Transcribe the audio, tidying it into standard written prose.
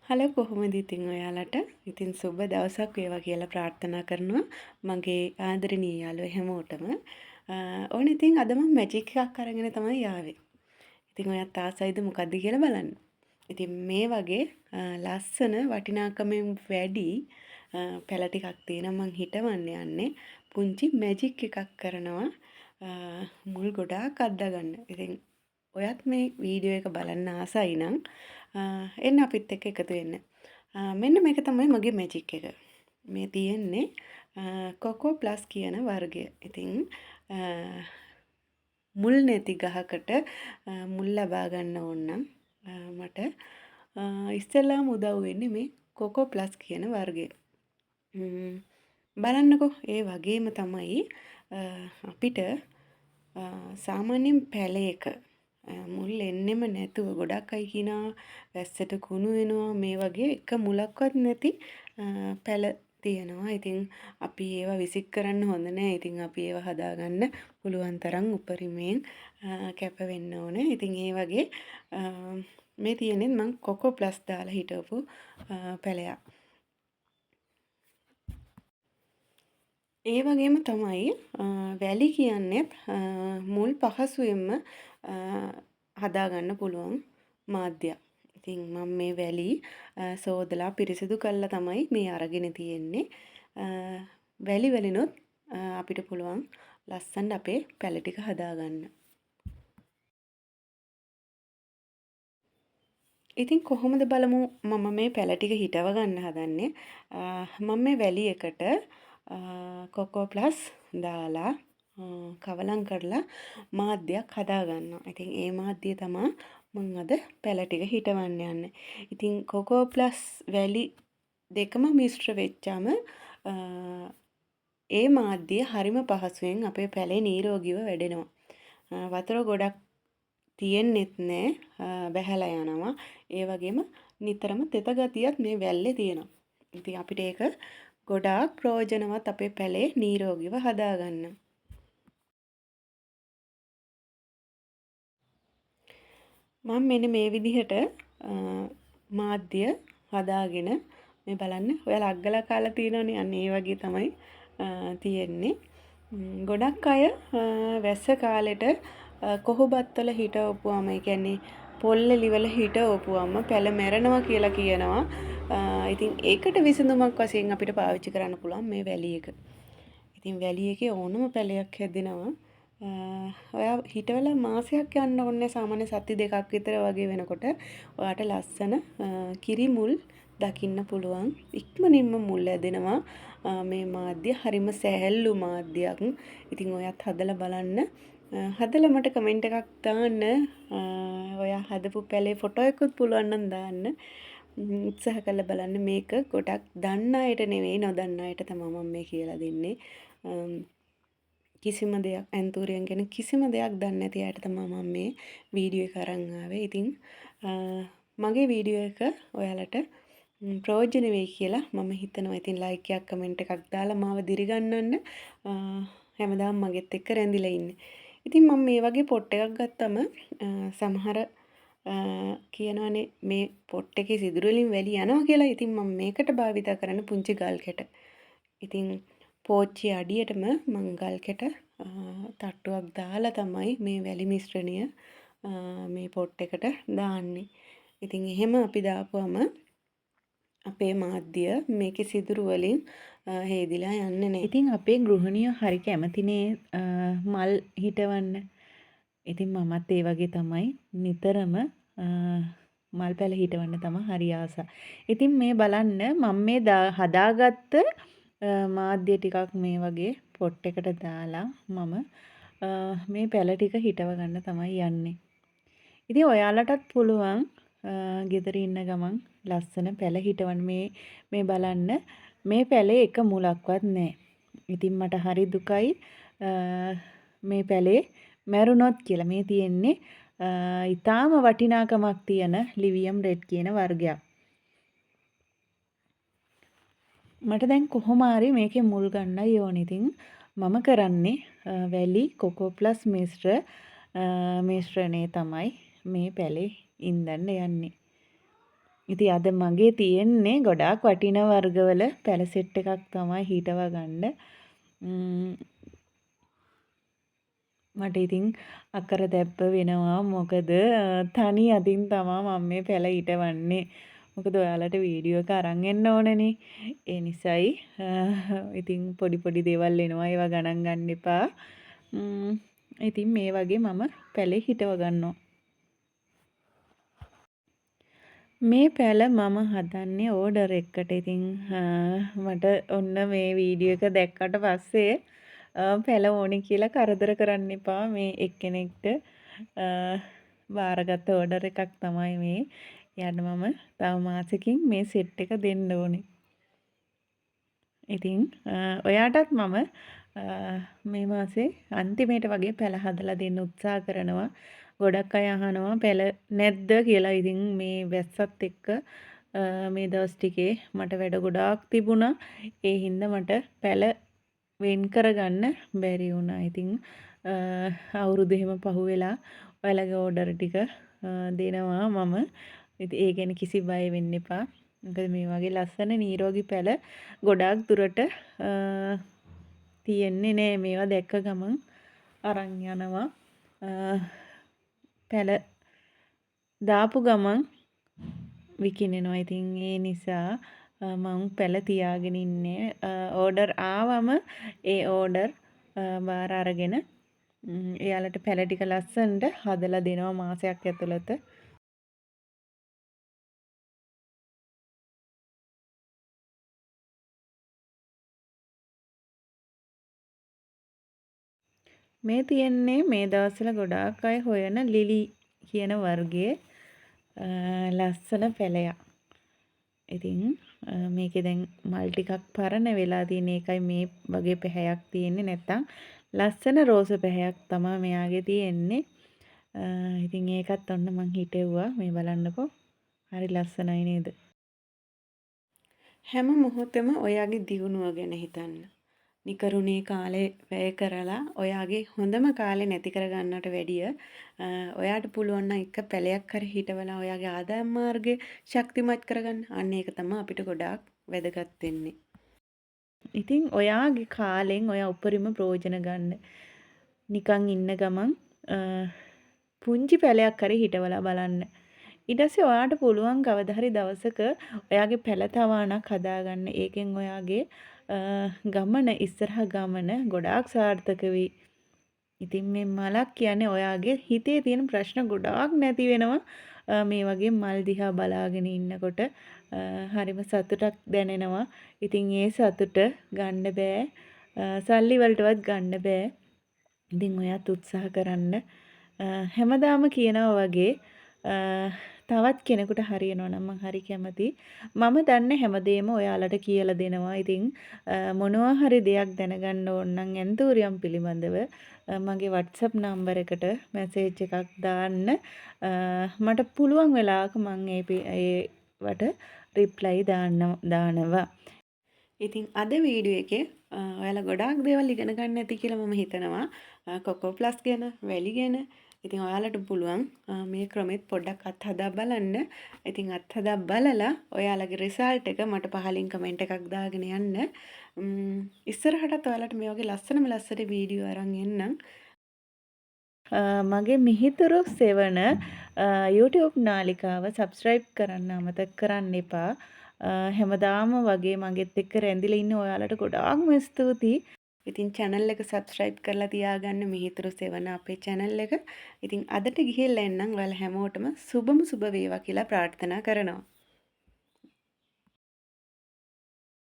Hello කොහොමද ඉතින් ඔයාලට? ඉතින් සුබ දවසක් වේවා කියලා ප්‍රාර්ථනා කරනවා මගේ ආදරණීය යාළුවෝ හැමෝටම. ඕනේ ඉතින් අද මම මැජික් එකක් අරගෙන තමයි ආවේ. ඉතින් ඔයත් ආසයිද මොකද්ද කියලා බලන්න. ඉතින් මේ වගේ ලස්සන වටිනාකමෙන් වැඩි පැල ටිකක් තියෙනවා මං හිතවන්න යන්නේ පුංචි මැජික් එකක් කරනවා මුල් ගොඩාක් අද්දා ගන්න. ඉතින් ඔයත් මේ වීඩියෝ එක බලන්න ආසයි නම් එන්න අපිත් එක්ක එකතු වෙන්න. මෙන්න මේක තමයි මගේ මැජික් එක. මේ තියෙන්නේ කොකෝ ප්ලස් කියන වර්ගය. ඉතින් මුල් නැති ගහකට මුල් ලබා ගන්න ඕන නම් මට ඉස්සෙල්ලාම උදව් වෙන්නේ මේ කොකෝ ප්ලස් කියන වර්ගය. බලන්නකෝ ඒ වගේම තමයි අපිට සාමාන්‍යයෙන් පැලයක මුල් එන්නෙම නැතුව ගොඩක් අය කියනවා වැස්සට කුණු වෙනවා මේ වගේ එක මුලක්වත් නැති පැල තියෙනවා. ඉතින් අපි ඒවා විසික් කරන්න හොඳ නෑ. ඉතින් අපි ඒවා හදාගන්න පුළුවන් තරම් උපරිමයෙන් කැප වෙන්න ඕනේ. ඉතින් ඒ වගේ මේ තියෙන්නේ මම කොකෝ ප්ලස් දාලා හිටවපු පැලයක්. ඒ වගේම තමයි වැලි කියන්නේත් මුල් පහසුවෙන්ම හදාගන්න පුළුවන් මාධ්‍යයක්. ඉතින් මම මේ වැලි සෝදලා පිරිසිදු කරලා තමයි මේ අරගෙන තියෙන්නේ. වැලි වලිනුත් අපිට පුළුවන් ලස්සනට අපේ පැල ටික හදාගන්න. ඉතින් කොහොමද බලමු මම මේ පැල ටික හිටව ගන්න හදන්නේ. මම මේ වැලි එකට කොකෝ ප්ලස් දාලා කවලම් කරලා මාධ්‍යයක් හදා ගන්නවා. ඉතින් ඒ මාධ්‍යය තමයි මම අද පැල ටික හිටවන්න යන්නේ. ඉතින් කොකෝ ප්ලස් වැලි දෙකම මිශ්‍ර වෙච්චාම ඒ මාධ්‍යය හරිම පහසුවෙන් අපේ පැලේ නිරෝගීව වැඩෙනවා. වතුර ගොඩක් තියෙන්නෙත් නෑ බැහැලා යනවා. ඒ වගේම නිතරම තෙත ගතියක් මේ වැල්ලේ තියෙනවා. ඉතින් අපිට ඒක ගොඩාක් ප්‍රයෝජනවත් අපේ පැලේ නිරෝගීව හදාගන්න. මම මෙන්න මේ විදිහට මාධ්‍ය හදාගෙන මේ බලන්න ඔයාලා අග්ගලා කාලා තියෙනවනේ අන්න ඒ වගේ තමයි තියෙන්නේ. ගොඩක් අය වැස්ස කාලෙට කොහොබත්වල හිටවපුවාම ඒ කියන්නේ පොල්ලෙලි වල හිටවපුවාම පැල මැරෙනවා කියලා කියනවා. ඉතින් ඒකට විසඳුමක් වශයෙන් අපිට පාවිච්චි කරන්න පුළුවන් මේ වැලි එක. ඉතින් වැලි එකේ ඕනම පැලයක් හැදෙනවා. ඔයා හිටවලා මාසයක් යන්න ඕනේ සාමාන්‍ය සති දෙකක් විතර වගේ වෙනකොට ඔයාට ලස්සන කිරි මුල් දකින්න පුළුවන්. ඉක්මනින්ම මුල් ඇදෙනවා. මේ මාධ්‍ය හරිම සැහැල්ලු මාධ්‍යයක්. ඉතින් ඔයත් හදලා බලන්න. හදලා මට කමෙන්ට් එකක් දාන්න. ඔයා හදපු පැලේ ෆොටෝ එකකුත් පුළුවන් නම් දාන්න. උත්සාහ කරලා බලන්න මේක ගොඩක් දන්න අයට නෙවෙයි නොදන්න අයට තමයි මම මේ කියලා දෙන්නේ. කිසිම දෙයක් ඇන්තූරියම් ගැන කිසිම දෙයක් දන්නේ නැති අයට තමයි මම මේ වීඩියෝ එක අරන් ආවේ. ඉතින් මගේ වීඩියෝ එක ඔයාලට ප්‍රයෝජන වෙයි කියලා මම හිතනවා. ඉතින් ලයික් එකක් කමෙන්ට් එකක් දාලා මාව දිරිගන්නන්න හැමදාම මගෙත් එක්ක රැඳිලා ඉන්න. ඉතින් මම මේ වගේ පොට් එකක් ගත්තම සමහර කියනවනේ මේ පොට් එකේ සිදුරු වලින් වැලි යනවා කියලා. ඉතින් මම මේකට භාවිත කරන පුංචි ගල් කැට. ඉතින් පෝච්චි අඩියටම මං ගල් කැට තට්ටුවක් දාලා තමයි මේ වැලි මිශ්‍රණය මේ පොට් එකට දාන්නේ. ඉතින් එහෙම අපි දාපුවම අපේ මාධ්‍ය මේකේ සිදුරු වලින් හේදිලා යන්නේ නැහැ. ඉතින් අපේ ගෘහණියෝ හරි කැමතිනේ මල් හිටවන්න. ඉතින් මමත් ඒ වගේ තමයි නිතරම මල් පැල හිටවන්න තමයි හරි ආසා. ඉතින් මේ බලන්න මම මේ හදාගත්ත මාධ්‍ය ටිකක් මේ වගේ පොට් එකට දාලා මම මේ පැල ටික හිටව ගන්න තමයි යන්නේ. ඉතින් ඔයාලටත් පුළුවන් ගෙදර ඉන්න ගමන් ලස්සන පැල හිටවන්න මේ බලන්න මේ පැලේ එක මුලක්වත් නැහැ. ඉතින් මට හරි දුකයි මේ පැලේ මැරුණොත් කියලා. මේ තියෙන්නේ ඊටාම වටිනාකමක් තියෙන ලිවියම් රෙඩ් කියන වර්ගයක්. මට දැන් කොහොම හරි මේකේ මුල් ගන්නයි ඕනේ. ඉතින් මම කරන්නේ වැලි කොකෝ ප්ලස් මිශ්‍රණය තමයි මේ පැලේ ඉන්දන්න යන්නේ. ඉතින් අද මගේ තියෙන්නේ ගොඩාක් වටිනා වර්ගවල පැල සෙට් එකක් තමයි හිටව ගන්න. මට ඉතින් අකර දැප්ප වෙනවා. මොකද තනි අතින් තමා මම මේ පැල හිටවන්නේ. මොකද ඔයාලට වීඩියෝ එක අරන් එන්න ඕනනේ. ඒ නිසායි ඉතින් පොඩි පොඩි දේවල් එනවා. ඒවා ගණන් ගන්න එපා. ඉතින් මේ වගේ මම පැලේ හිටව ගන්නවා. මේ පැල මම හදන්නේ ඕඩර් එකකට. ඉතින් මට ඔන්න මේ වීඩියෝ එක දැක්කට පස්සේ පැල ඕනේ කියලා කරදර කරන්න එපා. මේ එක්කෙනෙක්ට බාරගත්ත ඕඩර් එකක් තමයි මේ. එයාට මම තව මාසෙකින් මේ සෙට් එක දෙන්න ඕනේ. ඉතින් ඔයාටත් මම මේ මාසේ අන්තිමේට වගේ පැල හදලා දෙන්න උත්සාහ කරනවා. ගොඩක් අය අහනවා පැල නැද්ද කියලා. ඉතින් මේ වැස්සත් එක්ක මේ දවස් ටිකේ මට වැඩ ගොඩාක් තිබුණා. ඒ හින්දා මට පැල වෙන් කරගන්න බැරි වුණා. ඉතින් අවුරුදු එහෙම පහුවෙලා ඔයාලගේ ඕඩර් ටික දෙනවා මම. ඉතින් ඒ ගැන කිසි බය වෙන්න එපා. මොකද මේ වගේ ලස්සන නිරෝගී පැල ගොඩාක් දුරට තියෙන්නේ නෑ. මේවා දැක්ක ගමන් අරන් යනවා. පැල දාපු ගමන් විකිනෙනවා. ඉතින් ඒ නිසා මම පැල තියාගෙන ඉන්නේ. ඕඩර් ආවම ඒ ඕඩර් බාර අරගෙන එයාලට පැල ටික ලස්සනට හදලා දෙනවා මාසයක් ඇතුළත. මේ තියෙන්නේ මේ දවස්වල ගොඩාක් අය හොයන ලිලි කියන වර්ගයේ ලස්සන පැලයක්. ඉතින් මේකේ දැන් මල් ටිකක් පරණ වෙලා තියෙන එකයි මේ වගේ පැහැයක් තියෙන්නේ. නැත්තම් ලස්සන රෝස පැහැයක් තමයි මෙයාගේ තියෙන්නේ. ඉතින් ඒකත් ඔන්න මං හිටෙව්වා. මේ බලන්නකෝ. හරි ලස්සනයි නේද? හැම මොහොතෙම ඔයාගේ දියුණුව ගැන හිතන්න. නිකරුණේ කාලේ වැය කරලා ඔයාගේ හොඳම කාලේ නැති කරගන්නට වැඩිය ඔයාට පුළුවන් නම් එක පැලයක් හරි හිටවලා ඔයාගේ ආදායම් මාර්ගය ශක්තිමත් කරගන්න. අන්න ඒක තමයි අපිට ගොඩාක් වැදගත් වෙන්නේ. ඉතින් ඔයාගේ කාලෙන් ඔයා උපරිම ප්‍රයෝජන ගන්න. නිකන් ඉන්න ගමන් පුංචි පැලයක් හරි හිටවලා බලන්න. ඊට පස්සේ ඔයාට පුළුවන් කවදා හරි දවසක ඔයාගේ පැල තවාණක් හදාගන්න. ඒකෙන් ඔයාගේ ගමන ඉස්සරහා ගමන ගොඩාක් සාර්ථක වෙයි. ඉතින් මේ මලක් කියන්නේ ඔයාගේ හිතේ තියෙන ප්‍රශ්න ගොඩාක් නැති වෙනවා. මේ වගේ මල් දිහා බලාගෙන ඉන්නකොට හරිම සතුටක් දැනෙනවා. ඉතින් ඒ සතුට ගන්න බෑ. සල්ලි වලටවත් ගන්න බෑ. ඉතින් ඔයාත් උත්සාහ කරන්න. හැමදාම කියනවා වගේ තවත් කෙනෙකුට හරියනවා නම් මම හරි කැමතියි. මම දන්න හැමදේම ඔයාලට කියලා දෙනවා. ඉතින් මොනවා හරි දෙයක් දැනගන්න ඕන නම් ඇන්තූරියම් පිළිබඳව මගේ WhatsApp නම්බර් එකට මැසේජ් එකක් දාන්න. මට පුළුවන් වෙලාවක මම ඒවට රිප්ලයි දානවා. ඉතින් අද වීඩියෝ එකේ ඔයාලා ගොඩාක් දේවල් ඉගෙන ගන්න ඇති කියලා මම හිතනවා. කොකෝ ප්ලස් ගැන, වැලි ගැන. ඉතින් ඔයාලට පුළුවන් මේ ක්‍රමෙත් පොඩ්ඩක් අත්හදා බලන්න. ඉතින් අත්හදා බලලා ඔයාලගේ රිසල්ට් එක මට පහලින් කමෙන්ට් එකක් දාගෙන යන්න. ඉස්සරහටත් ඔයාලට මේ වගේ ලස්සන වීඩියෝ අරන් එන්නම්. මගේ මිහිතුරු සෙවන YouTube නාලිකාව සබස්ක්‍රයිබ් කරන්න අමතක කරන්න එපා. හැමදාම වගේ මගෙත් එක්ක රැඳිලා ඉන්න ඔයාලට ගොඩාක්ම ස්තුතියි. ඉතින් channel එක subscribe කරලා තියාගන්න මිහිතුරු සෙවන අපේ channel එක. ඉතින් අදට ගිහිල්ලා එන්නම්. ඔයාලා හැමෝටම සුබම සුබ වේවා කියලා ප්‍රාර්ථනා කරනවා.